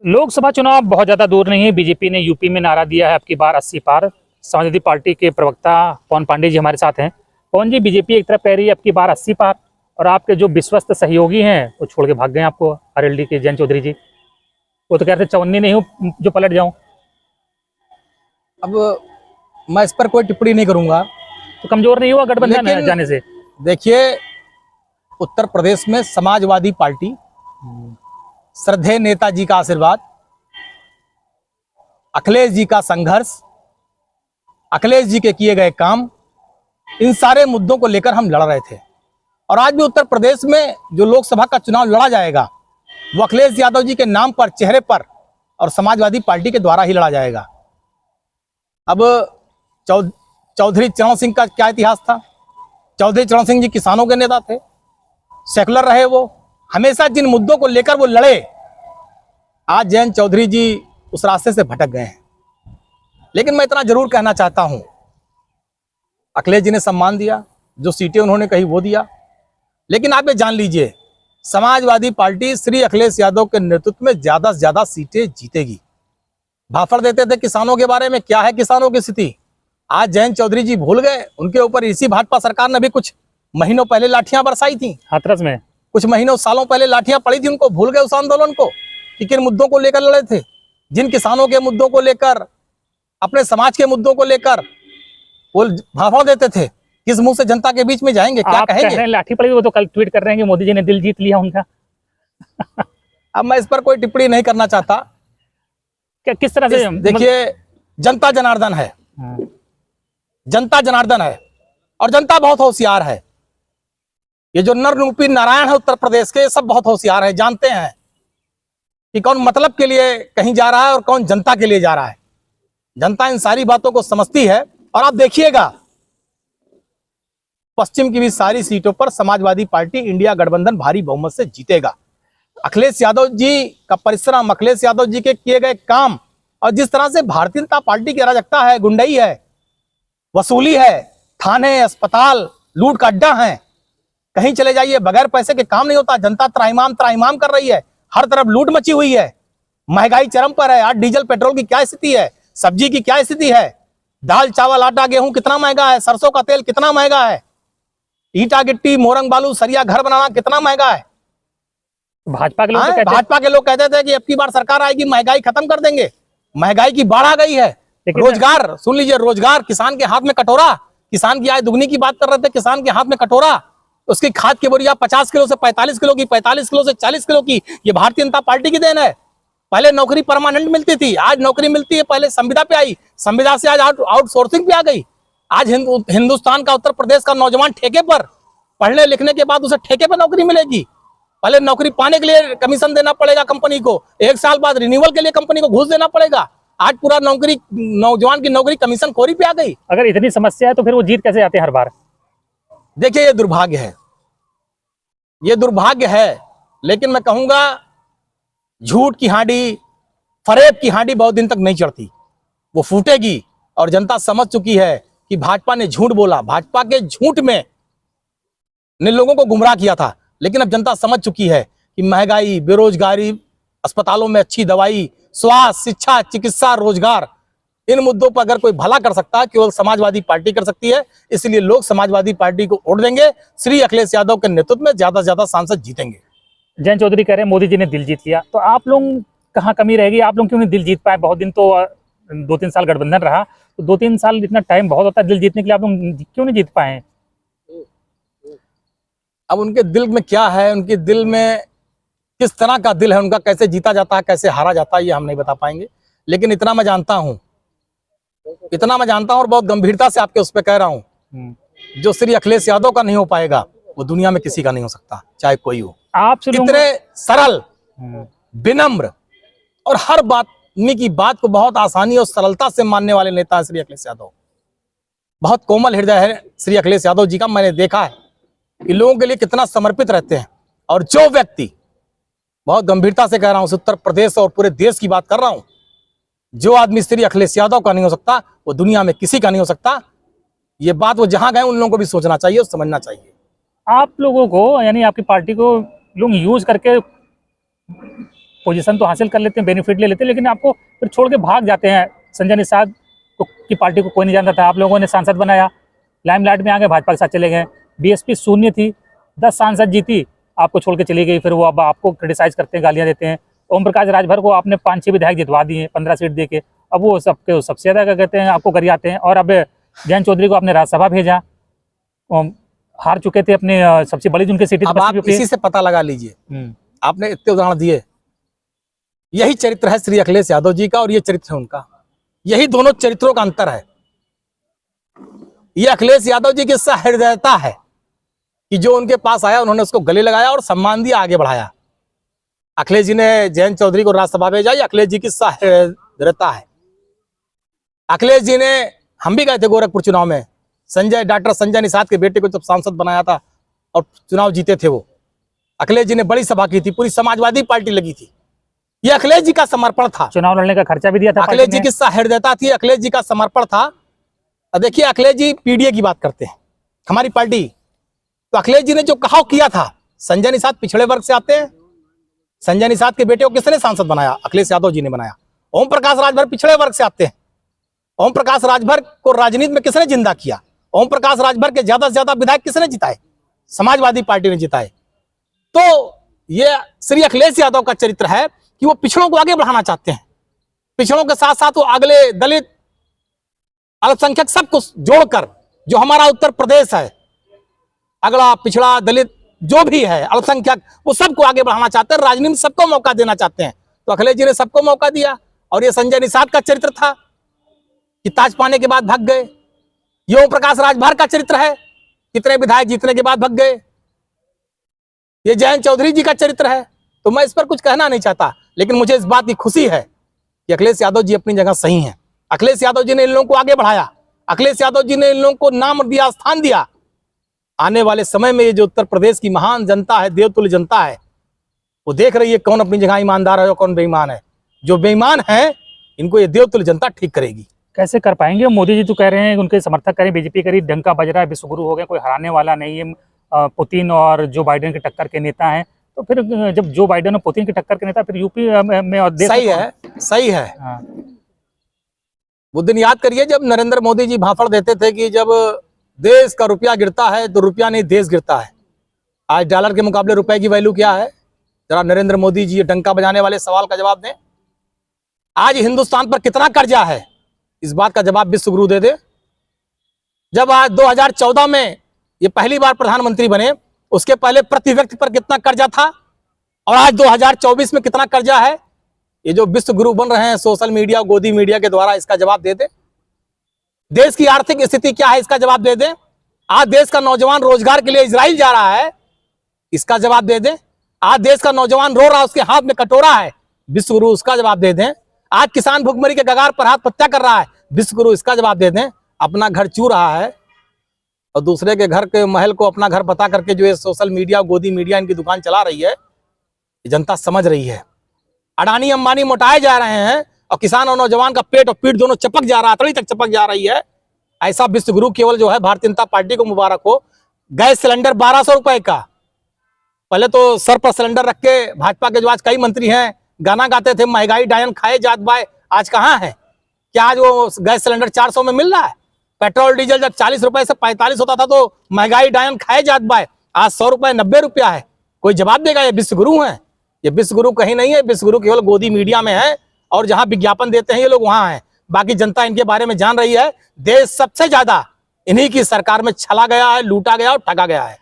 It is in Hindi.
लोकसभा चुनाव बहुत ज्यादा दूर नहीं है। बीजेपी ने यूपी में नारा दिया है अब की बार 80 पार। समाजवादी पार्टी के प्रवक्ता पवन पांडे जी हमारे साथ हैं। पवन जी, बीजेपी एक तरफ कह रही है अब की बार 80 पार, और आपके जो विश्वस्त सहयोगी हैं वो छोड़ के भाग गए आपको। आरएलडी के जयंत चौधरी जी वो तो कह रहे थे 54 नहीं हूँ जो पलट जाऊं। अब मैं इस पर कोई टिप्पणी नहीं करूंगा। तो कमजोर नहीं हुआ गठबंधन जाने से? देखिए, उत्तर प्रदेश में समाजवादी पार्टी, श्रद्धेय नेताजी का आशीर्वाद, अखिलेश जी का संघर्ष, अखिलेश जी के किए गए काम, इन सारे मुद्दों को लेकर हम लड़ रहे थे। और आज भी उत्तर प्रदेश में जो लोकसभा का चुनाव लड़ा जाएगा वो अखिलेश यादव जी के नाम पर, चेहरे पर और समाजवादी पार्टी के द्वारा ही लड़ा जाएगा। अब चौधरी चरण सिंह का क्या इतिहास था? चौधरी चरण सिंह जी किसानों के नेता थे, सेकुलर रहे। वो हमेशा जिन मुद्दों को लेकर वो लड़े, आज जयंत चौधरी जी उस रास्ते से भटक गए हैं। लेकिन मैं इतना जरूर कहना चाहता हूं, अखिलेश जी ने सम्मान दिया, जो सीटें उन्होंने कही वो दिया। लेकिन आप ये जान लीजिए, समाजवादी पार्टी श्री अखिलेश यादव के नेतृत्व में ज्यादा से ज्यादा सीटें जीतेगी। भाफड़ देते थे किसानों के बारे में, क्या है किसानों की स्थिति आज जयंत चौधरी जी भूल गए। उनके ऊपर इसी भाजपा सरकार ने भी कुछ महीनों पहले लाठियां बरसाई थी। हाथरस में कुछ महीनों सालों पहले लाठियां पड़ी थी, उनको भूल गए उस आंदोलन को कि किन मुद्दों को लेकर लड़े थे। जिन किसानों के मुद्दों को लेकर, अपने समाज के मुद्दों को लेकर वो भाफड़ देते थे, किस मुंह से जनता के बीच में जाएंगे, क्या कहेंगे? लाठी पड़ी, वो तो कल ट्वीट कर रहे हैं कि मोदी जी ने दिल जीत लिया उनका। अब मैं इस पर कोई टिप्पणी नहीं करना चाहता। क्या किस तरह से? देखिए, जनता जनार्दन है, जनता जनार्दन है और जनता बहुत होशियार है। ये जो नर रूपी नारायण है उत्तर प्रदेश के, सब बहुत होशियार है, जानते हैं कि कौन मतलब के लिए कहीं जा रहा है और कौन जनता के लिए जा रहा है। जनता इन सारी बातों को समझती है। और आप देखिएगा, पश्चिम की भी सारी सीटों पर समाजवादी पार्टी इंडिया गठबंधन भारी बहुमत से जीतेगा। अखिलेश यादव जी का परिश्रम, अखिलेश यादव जी के किए गए काम, और जिस तरह से भारतीय जनता पार्टी की अराजकता है, गुंडई है, वसूली है, थाने, अस्पताल, लूट का अड्डा है, कहीं चले जाइए बगैर पैसे के काम नहीं होता। जनता त्राहिमाम त्राहिमाम कर रही है, हर तरफ लूट मची हुई है, महंगाई चरम पर है। आज डीजल पेट्रोल की क्या स्थिति है, सब्जी की क्या स्थिति है, दाल चावल आटा गेहूं कितना महंगा है, सरसों का तेल कितना महंगा है, ईटा गिट्टी मोरंग बालू सरिया घर बनाना कितना महंगा है। भाजपा के लोग कहते थे कि अब की बार सरकार आएगी महंगाई खत्म कर देंगे। महंगाई की बाढ़ आ गई है। रोजगार, सुन लीजिए, रोजगार, किसान के हाथ में कटोरा, किसान की आय दुगनी की बात कर रहे थे, किसान के हाथ में कटोरा, उसकी खाद की बोरिया 50 किलो से 45 किलो की, 45 किलो से 40 किलो की। ये भारतीय जनता पार्टी की देन है। पहले नौकरी परमानेंट मिलती थी, आज नौकरी मिलती है, पहले संविदा पे आई, संविदा से आज आउटसोर्सिंग पे आ गई। आज हिंदुस्तान का, उत्तर प्रदेश का नौजवान ठेके पर, पढ़ने लिखने के बाद उसे ठेके पर नौकरी मिलेगी। पहले नौकरी पाने के लिए कमीशन देना पड़ेगा कंपनी को, 1 साल बाद रिन्यूअल के लिए कंपनी को घूस देना पड़ेगा। आज पूरा नौजवान की नौकरी कमीशन खोरी पे आ गई। अगर इतनी समस्या है तो फिर वो जीत कैसे आते हैं हर बार? देखिए, ये दुर्भाग्य है, ये दुर्भाग्य है। लेकिन मैं कहूंगा, झूठ की हांडी, फरेब की हांडी बहुत दिन तक नहीं चढ़ती, वो फूटेगी। और जनता समझ चुकी है कि भाजपा ने झूठ बोला, भाजपा के झूठ में ने लोगों को गुमराह किया था। लेकिन अब जनता समझ चुकी है कि महंगाई, बेरोजगारी, अस्पतालों में अच्छी दवाई, स्वास्थ्य, शिक्षा, चिकित्सा, रोजगार, इन मुद्दों पर अगर कोई भला कर सकता है, केवल समाजवादी पार्टी कर सकती है। इसलिए लोग समाजवादी पार्टी को वोट देंगे। श्री अखिलेश यादव के नेतृत्व में ज्यादा से ज्यादा सांसद जीतेंगे। जयंत चौधरी कह रहे हैं मोदी जी ने दिल जीत लिया, तो आप लोग कहाँ कमी रहेगी? आप लोग क्यों नहीं दिल जीत पाए? बहुत दिन तो 2-3 साल गठबंधन रहा, तो 2-3 साल इतना टाइम बहुत होता है दिल जीतने के लिए, आप लोग क्यों नहीं जीत पाए? अब उनके दिल में क्या है, उनके दिल में किस तरह का दिल है उनका, कैसे जीता जाता है, कैसे हारा जाता है, ये हम नहीं बता पाएंगे। लेकिन इतना मैं जानता हूं, और बहुत गंभीरता से आपके उस पर कह रहा हूं, जो श्री अखिलेश यादव का नहीं हो पाएगा वो दुनिया में किसी का नहीं हो सकता, चाहे कोई हो। आप इतने सरल, विनम्र और हर बात की बात को बहुत आसानी और सरलता से मानने वाले नेता है श्री अखिलेश यादव। बहुत कोमल हृदय है श्री अखिलेश यादव जी का। मैंने देखा है कि लोगों के लिए कितना समर्पित रहते हैं। और जो व्यक्ति, बहुत गंभीरता से कह रहा हूं, उत्तर प्रदेश और पूरे देश की बात कर रहा हूं, जो आदमी श्री अखिलेश यादव का नहीं हो सकता वो दुनिया में किसी का नहीं हो सकता। ये बात वो जहां गए उन लोगों को भी सोचना चाहिए और समझना चाहिए। आप लोगों को, यानी आपकी पार्टी को लोग यूज करके पोजीशन तो हासिल कर लेते हैं, बेनिफिट ले लेते हैं, लेकिन आपको फिर छोड़ के भाग जाते हैं। संजय निषाद की पार्टी को कोई नहीं जानता था, आप लोगों ने सांसद बनाया, लाइमलाइट में आ गए, भाजपा के साथ चले गए। बीएसपी शून्य थी, 10 सांसद जीती, आपको छोड़ के चली गई। फिर वो अब आपको क्रिटिसाइज करते हैं, गालियां देते हैं। ओम प्रकाश राजभर को आपने 5-6 विधायक जितवा दिए 15 सीट दे के, अब वो सबसे ज़्यादा क्या कहते हैं, आपको गरियाते हैं। और अब जयंत चौधरी को आपने राज्यसभा भेजा, हार चुके थे अपने सबसे बड़ी उनकी सीट। अब आप इसी से पता लगा लीजिए, आपने इतने उदाहरण दिए, यही चरित्र है श्री अखिलेश यादव जी का और ये चरित्र है उनका। यही दोनों चरित्रों का अंतर है। ये अखिलेश यादव जी की सहृदयता है कि जो उनके पास आया उन्होंने उसको गले लगाया और सम्मान दिया, आगे बढ़ाया। अखिलेश जी ने जयंत चौधरी को राज्यसभा भेजा, ये अखिलेश जी की सहृदयता है। अखिलेश जी ने, हम भी गए थे गोरखपुर चुनाव में, डॉक्टर संजय निषाद के बेटे को जब सांसद बनाया था और चुनाव जीते थे वो, अखिलेश जी ने बड़ी सभा की थी, पूरी समाजवादी पार्टी लगी थी। ये अखिलेश जी का समर्पण था, चुनाव लड़ने का खर्चा भी दिया था, अखिलेश जी की सहृदयता थी, अखिलेश जी का समर्पण था। अब देखिए अखिलेश जी पीडीए की बात करते हैं, हमारी पार्टी, तो अखिलेश जी ने जो कहा किया था। संजय निषाद पिछड़े वर्ग से आते हैं, संजय निषाद के बेटे को किसने सांसद बनाया? अखिलेश यादव जी ने बनाया। ओम प्रकाश राजभर पिछड़े वर्ग से आते हैं, ओम प्रकाश राजभर को राजनीति में किसने जिंदा किया? ओम प्रकाश राजभर के ज्यादा से ज्यादा विधायक किसने जिताए? समाजवादी पार्टी ने जिताए। तो ये श्री अखिलेश यादव का चरित्र है कि वो पिछड़ों को आगे बढ़ाना चाहते हैं, पिछड़ों के साथ साथ वो अगले दलित, अल्पसंख्यक सबको जोड़कर, जो हमारा उत्तर प्रदेश है, अगला पिछड़ा दलित जो भी है अल्पसंख्यक, वो सबको आगे बढ़ाना चाहते हैं, राजनीति में सबको मौका देना चाहते हैं। तो अखिलेश जी ने सबको मौका दिया। और ये संजय निषाद का चरित्र था कि ताज पाने के बाद भाग गए। ये ओम प्रकाश राजभर का चरित्र है, कितने विधायक जीतने के बाद भाग गए। ये जयंत चौधरी जी का चरित्र है। तो मैं इस पर कुछ कहना नहीं चाहता, लेकिन मुझे इस बात की खुशी है कि अखिलेश यादव जी अपनी जगह सही हैं। अखिलेश यादव जी ने इन लोगों को आगे बढ़ाया, अखिलेश यादव जी ने इन लोगों को नाम दिया, स्थान दिया। आने वाले समय में ये जो उत्तर प्रदेश की महान जनता है, देवतुल्य जनता है, वो देख रही है कौन अपनी जगह ईमानदार है और कौन बेईमान है। जो बेईमान है इनको ये देवतुल्य जनता ठीक करेगी। कैसे कर पाएंगे? मोदी जी तो कह रहे हैं उनके समर्थक करें, बीजेपी करी, डंका बज रहा है, विश्वगुरु हो गए, कोई हराने वाला नहीं है। पुतिन और जो बाइडेन के टक्कर के नेता हैं, तो फिर जब जो बाइडेन और पुतिन की टक्कर के नेता, फिर यूपी में और देश सही है, सही है। हाँ। वो दिन याद करिए जब नरेंद्र मोदी जी भाफड़ देते थे कि जब देश का रुपया गिरता है तो रुपया नहीं देश गिरता है। आज डॉलर के मुकाबले रुपए की वैल्यू क्या है? जरा नरेंद्र मोदी जी ये डंका बजाने वाले सवाल का जवाब दें। आज हिंदुस्तान पर कितना कर्जा है, इस बात का जवाब विश्वगुरु दे दे। जब आज 2014 में ये पहली बार प्रधानमंत्री बने, उसके पहले प्रति व्यक्ति पर कितना कर्जा था और आज 2024 में कितना कर्जा है? ये जो विश्वगुरु बन रहे हैं सोशल मीडिया, गोदी मीडिया के द्वारा, इसका जवाब दे दे। देश की आर्थिक स्थिति क्या है, इसका जवाब दे दे। आज देश का नौजवान रोजगार के लिए इजराइल जा रहा है, इसका जवाब दे दे। आज देश का नौजवान रो रहा है, उसके हाथ में कटोरा है, विश्वगुरु उसका जवाब दे दें। आज किसान भुखमरी के कगार पर आत्महत्या कर रहा है, विश्वगुरु इसका जवाब दे दें। अपना घर चू रहा है और दूसरे के घर के महल को अपना घर बता करके जो ये सोशल मीडिया, गोदी मीडिया इनकी दुकान चला रही है, जनता समझ रही है। अडानी अंबानी मोटाए जा रहे हैं और किसान और नौजवान का पेट और पीठ दोनों चपक जा रहा है, तड़ी तक चपक जा रही है। ऐसा विश्वगुरु केवल जो है भारतीय जनता पार्टी को मुबारक हो। गैस सिलेंडर 1200 रुपए का, पहले तो सर पर सिलेंडर रख के भाजपा के जो आज कई मंत्री हैं गाना गाते थे, महंगाई डायन खाए जात बाय, आज कहाँ है? क्या आज वो गैस सिलेंडर 400 में मिल रहा है? पेट्रोल डीजल जब 40 रुपए से 45 होता था तो महंगाई डायन खाए जात बाय, आज 100 रुपए 90 रुपया है। कोई जवाब देगा? ये विश्वगुरु हैं। ये विश्वगुरु कहीं नहीं है, विश्वगुरु केवल गोदी मीडिया में है और जहां विज्ञापन देते हैं ये लोग वहां हैं। बाकी जनता इनके बारे में जान रही है। देश सबसे ज्यादा इन्हीं की सरकार में छला गया है, लूटा गया और ठगा गया है।